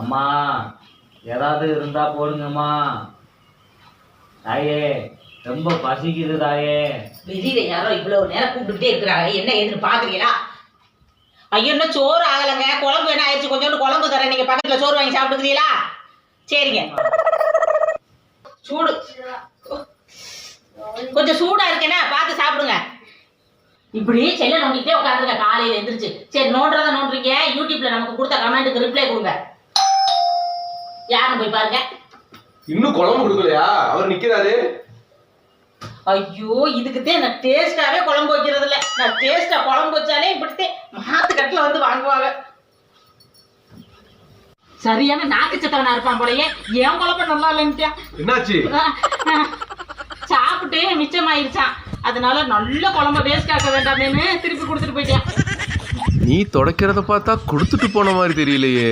அம்மா ஏதாவது இருந்தா போடுங்கம்மா. தாயே ரொம்ப பசிக்குது தாயே. வெளியில யாரோ இவ்வளவு நேரம் கூப்பிட்டுட்டே இருக்கிறாங்க, என்ன ஏதுன்னு பாக்குறீங்களா? ஐயோ இன்னும் சோறு ஆகலைங்க, குழம்பு என்ன ஆயிடுச்சு, கொஞ்சோண்டு குழம்பு தரேன், நீங்க பக்கத்துல சோறு வாங்கி சாப்பிட்டுக்கிறீங்களா? சரிங்க. சூடு கொஞ்சம் சூடா இருக்கேன்னா பார்த்து சாப்பிடுங்க. இப்படி செல்ல நோண்டிக்கிட்டே உட்காந்துருங்க காலையில எந்திரிச்சு. சரி நோண்டுறத நோண்டுறீங்க, யூடியூப்ல நமக்கு கொடுத்த கமெண்ட்டுக்கு ரிப்ளை கொடுங்க. யாருன்னு போய் பாருங்க. இன்னும் குழம்பு கொடுக்கலையா? அவர் நிக்கிறாரு. ஐயோ இதுக்குதான் நான் டேஸ்டாவே குழம்பு வைக்கிறது இல்ல. நான் டேஸ்டா குழம்பு வச்சாலே இப்படித்தே மாத்து கட்டில வந்து வாங்குவாங்க. சரியான நாக்கு சத்தவனா இருப்பான் போலயே. ஏன் குழம்பு நல்லா இல்லைன்ட்டியா? என்னாச்சு? சாப்பிட்டு மிச்சமாயிருச்சான், அதனால நல்ல குழம்பு வேஸ்ட் ஆக்க வேண்டாமேன்னு திருப்பி கொடுத்துட்டு போயிட்டேன். நீ தொடக்கிறத பார்த்தா கொடுத்துட்டு போன மாதிரி தெரியலையே.